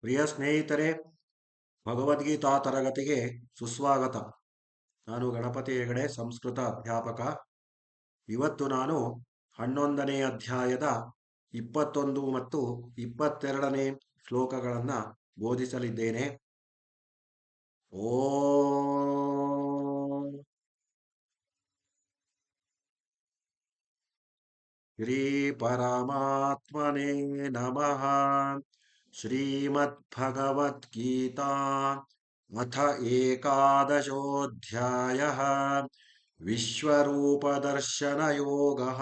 ಪ್ರಿಯ ಸ್ನೇಹಿತರೆ, ಭಗವದ್ಗೀತಾ ತರಗತಿಗೆ ಸುಸ್ವಾಗತ. ನಾನು ಗಣಪತಿ ಹೆಗಡೆ, ಸಂಸ್ಕೃತ ಅಧ್ಯಾಪಕ. ಇವತ್ತು ನಾನು 11ನೇ ಅಧ್ಯಾಯದ 21 ಮತ್ತು 22ನೇ ಶ್ಲೋಕಗಳನ್ನು ಬೋಧಿಸಲಿದ್ದೇನೆ. ಓಂ ಶ್ರೀ ಪರಮಾತ್ಮನೇ ನಮಃ. श्रीमद्भगवद्गीता अथ एकादशोऽध्यायः विश्वरूपदर्शनयोगः।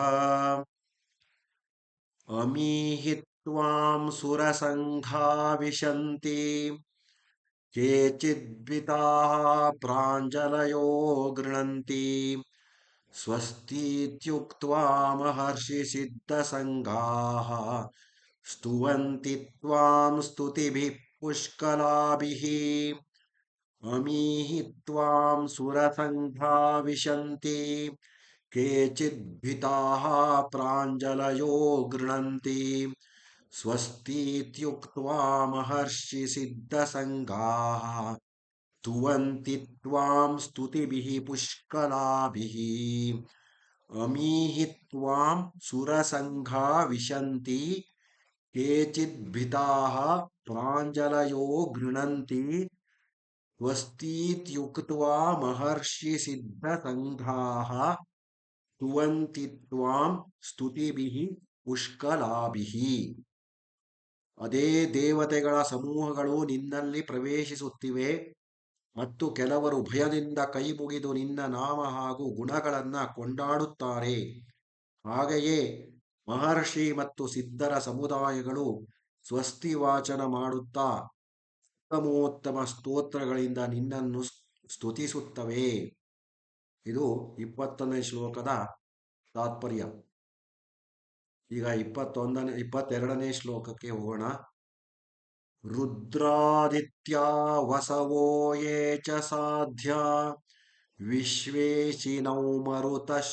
अमीहि त्वां सुरसङ्घा विशन्ति केचिद्विताः प्राञ्जलयो गृह्णन्ति स्वस्तीत्युक्त्वा महर्षिसिद्धसङ्घाः स्तुवन्ति त्वां स्तुतिभिः पुष्कलाभिः। अमीहि त्वां सुरसङ्घा विशन्ति केचिद्भीताः प्राञ्जलयो गृह्णन्ति स्वस्तीत्युक्त्वा महर्षिसिद्धसङ्घाः स्तुवन्ति त्वां स्तुतिभिः पुष्कलाभिः। अमीहि त्वां सुरसङ्घा विशन्ति केचिद्भीताः प्राञ्जलयो गृह्णन्ति स्वस्तीत्युक्त्वा महर्षिसिद्धसङ्घाः स्तुवन्ति त्वां ಸ್ತುತಿಭಿಃ ಪುಷ್ಕಲಾಭಿಃ. ಅದೇ ದೇವತೆಗಳ ಸಮೂಹಗಳು ನಿನ್ನಲ್ಲಿ ಪ್ರವೇಶಿಸುತ್ತಿವೆ ಮತ್ತು ಕೆಲವರು ಭಯದಿಂದ ಕೈಮುಗಿದು ನಿನ್ನ ನಾಮ ಹಾಗೂ ಗುಣಗಳನ್ನು ಕೊಂಡಾಡುತ್ತಾರೆ. ಹಾಗೆಯೇ ಮಹರ್ಷಿ ಮತ್ತು ಸಿದ್ಧರ ಸಮುದಾಯಗಳು ಸ್ವಸ್ತಿ ವಾಚನ ಮಾಡುತ್ತಾ ಉತ್ತಮೋತ್ತಮ ಸ್ತೋತ್ರಗಳಿಂದ ನಿನ್ನನ್ನು ಸ್ತುತಿಸುತ್ತವೆ. ಇದು 21ನೇ ಶ್ಲೋಕದ ತಾತ್ಪರ್ಯ. ಈಗ 22ನೇ ಶ್ಲೋಕಕ್ಕೆ ಹೋಗೋಣ. ರುದ್ರಾದಿತ್ಯ ವಸವೋ ಯೇ ಚ ಸಾಧ್ಯ ವಿಶ್ವೇಶಿನೌ ಮರುತಶ್ಚೋಷ್ಮಪಾಶ್ಚ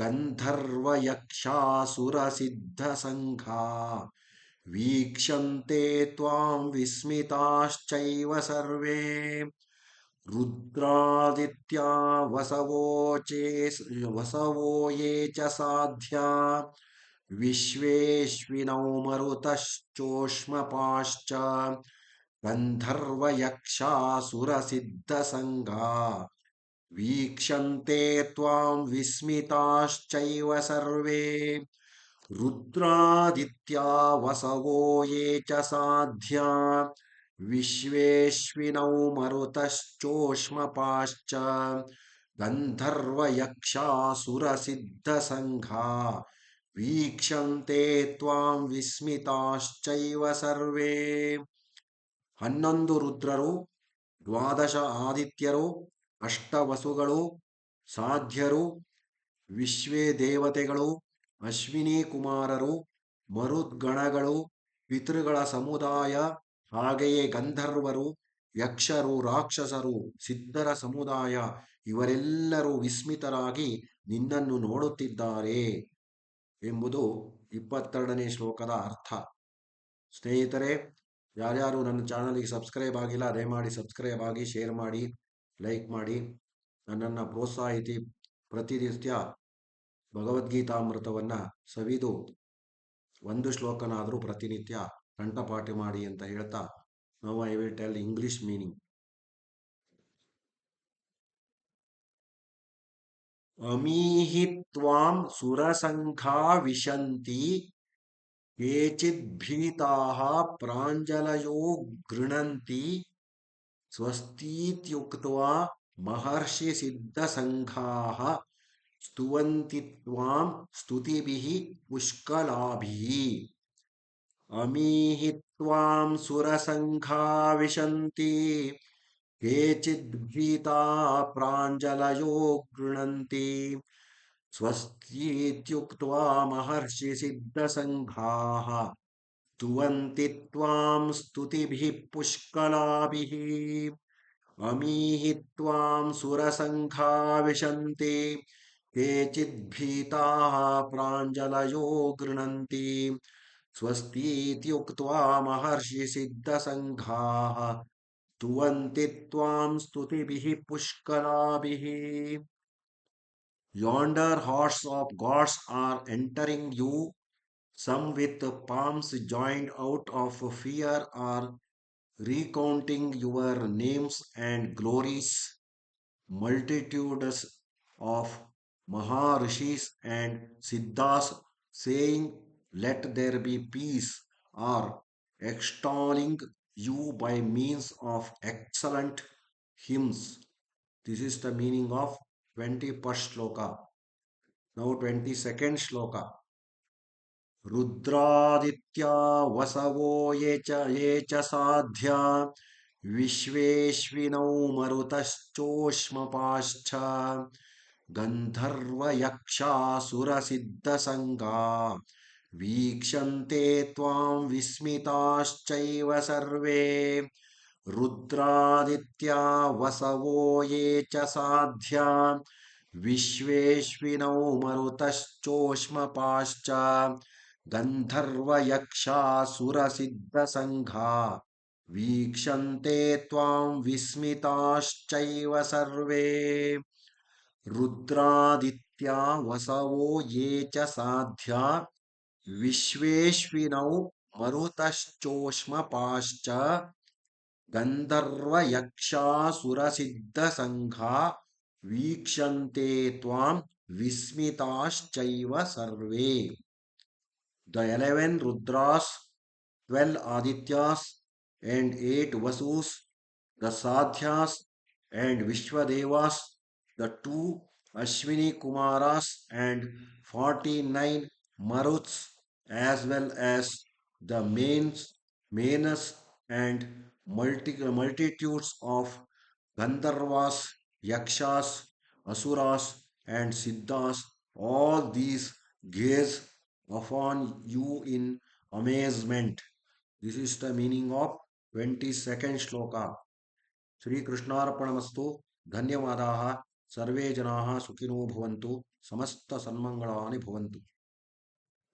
ಗಂಧರ್ವಯಕ್ಷಾಸುರಸಿದ್ಧಸಂಘಾ ವೀಕ್ಷಂತೆ ತ್ವಾಂ ವಿಸ್ಮಿತಾಶ್ಚೈವ ಸರ್ವೇ. ರುದ್ರಾದಿತ್ಯಾ ವಸವೋ ಯೇ ಚ ಸಾಧ್ಯ ವಿಶ್ವೇಶ್ವಿನೌ ಮರುತಶ್ಚೋಷ್ಮಪಾಶ್ಚ ಗಂಧರ್ವಯಕ್ಷಾಸುರಸಿದ್ಧಸಂಘಾ ವೀಕ್ಷಂತೆ ತ್ವಾಂ ವಿಸ್ಮಿತಾಶ್ಚೈವ ಸರ್ವೇ. ರುದ್ರಾದಿತ್ಯಾ ವಸವೋ ಯೇ ಚ ಸಾಧ್ಯ ವಿಶ್ವೇಶ್ವಿನೌ ಮರುತಶ್ಚೋಷ್ಮಪಾಶ್ಚ ಗಂಧರ್ವಯಕ್ಷಾಸುರಸಿದ್ಧಸಂಘಾ ವೀಕ್ಷಂತೆ ತ್ವಾಂ ವಿಸ್ಮಿತಾಶ್ಚೈವ ಸರ್ವೇ. 11 ರುದ್ರರು, 12 ಆದಿತ್ಯರು, ಅಷ್ಟವಸುಗಳು, ಸಾಧ್ಯರು, ವಿಶ್ವೇ ದೇವತೆಗಳು, ಅಶ್ವಿನಿ ಕುಮಾರರು, ಮರುದ್ಗಣಗಳು, ಪಿತೃಗಳ ಸಮುದಾಯ, ಹಾಗೆಯೇ ಗಂಧರ್ವರು, ಯಕ್ಷರು, ರಾಕ್ಷಸರು, ಸಿದ್ಧರ ಸಮುದಾಯ ಇವರೆಲ್ಲರೂ ವಿಸ್ಮಿತರಾಗಿ ನಿನ್ನನ್ನು ನೋಡುತ್ತಿದ್ದಾರೆ ಎಂಬುದು 22ನೇ ಶ್ಲೋಕದ ಅರ್ಥ. ಸ್ನೇಹಿತರೆ, ಯಾರ್ಯಾರು ನನ್ನ ಚಾನಲ್ಗೆ ಸಬ್ಸ್ಕ್ರೈಬ್ ಆಗಿಲ್ಲ ದಯಮಾಡಿ ಸಬ್ಸ್ಕ್ರೈಬ್ ಆಗಿ, ಶೇರ್ ಮಾಡಿ, ಲೈಕ್ ಮಾಡಿ. ನನ್ನನ್ನು ಪ್ರೋತ್ಸಾಹಿಸಿ ಪ್ರತಿನಿತ್ಯ ಭಗವದ್ಗೀತಾಮೃತವನ್ನು ಸವಿದು ಒಂದು ಶ್ಲೋಕನಾದರೂ ಪ್ರತಿನಿತ್ಯ ಕಂಠಪಾಠ ಮಾಡಿ ಅಂತ ಹೇಳ್ತಾ, now I will tell English meaning. ಅಮೀಹಿ ತ್ವಾಂ ಸುರಸಂಘಾ ವಿಶಂತಿ ಕೇಚಿದ್ಭೀತಾಃ ಪ್ರಾಂಜಲಯೋ ಗೃಣಂತಿ ಸ್ವಸ್ತೀತ್ಯುಕ್ತ್ವಾ ಮಹರ್ಷಿಸಿದ್ಧಸಂಘಾಃ ಸ್ತುವಂತಿ ತ್ವಾಂ ಸ್ತುತಿಭಿಃ ಪುಷ್ಕಲಾಭಿಃ. ಅಮೀಹಿ ತ್ವಾಂ ಸುರಸಂಘಾ ವಿಶಂತಿ ಕೇಚಿದ್ಭೀತಾಃ ಪ್ರಾಂಜಲಯೋ ಗೃಣಂತಿ ಸ್ವಸ್ತೀತ್ಯುಕ್ತ್ವಾ ಮಹರ್ಷಿಸಿದ್ಧಸಂಘಾಃ ಸ್ತುವಂತಿ ತ್ವಾಂ ಸ್ತುತಿಭಿಃ ಪುಷ್ಕಲಾಭಿಃ. ಅಮೀಹಿ ತ್ವಾಂ ಸುರಸಂಘಾ ವಿಶಂತಿ ಕೇಚಿದ್ಭೀತಾಃ ಪ್ರಾಂಜಲಯೋ ಗೃಣಂತಿ स्वस्तीति उक्त्वा महर्षिसिद्धसङ्घाः स्तुवन्ति त्वां स्तुतिभिः पुष्कलाभिः. Yonder hordes of gods are entering you, some with palms joined out of fear are recounting your names and glories. Multitudes of Maharishis and Siddhas saying, "Let there be peace," are extolling you by means of excellent hymns. This is the meaning of 21st shloka. Now 22nd shloka. रुद्रादित्या वसवो ये च साध्या विश्वेश्विनौ मरुतश्चोष्मपाश्च गन्धर्वयक्षासुरसिद्धसङ्गा वीक्षन्ते त्वां विस्मिताश्चैव सर्वे. रुद्रादित्या वसवो ये च साध्या विश्वेश्विनौ मरुतश्चोष्मपाश्च गन्धर्वयक्षासुरसिद्धसङ्घा वीक्षन्ते त्वां विस्मिताश्चैव सर्वे. रुद्रादित्या वसवो ये च साध्या विश्वेश्विनौ मरुतश्चोष्मपाश्च गन्धर्वयक्षासुरसिद्धसङ्घा वीक्षन्ते त्वां विस्मिताश्चैव सर्वे. The 11 Rudras, 12 Adityas, and 8 Vasus, the Sadhyas and Vishwadevas, the 2 Ashwini Kumaras, and 49 Maruts, as well as the Manas and multitudes of Gandharvas, Yakshas, Asuras, and Siddhas, all these gaze upon you in amazement. This is the meaning of 22nd shloka. Shri Krishnarpanamastu. धन्यवादाः. सर्वे जनाः सुखिनो भवन्तु. समस्त सन्मङ्गलानि भवन्तु.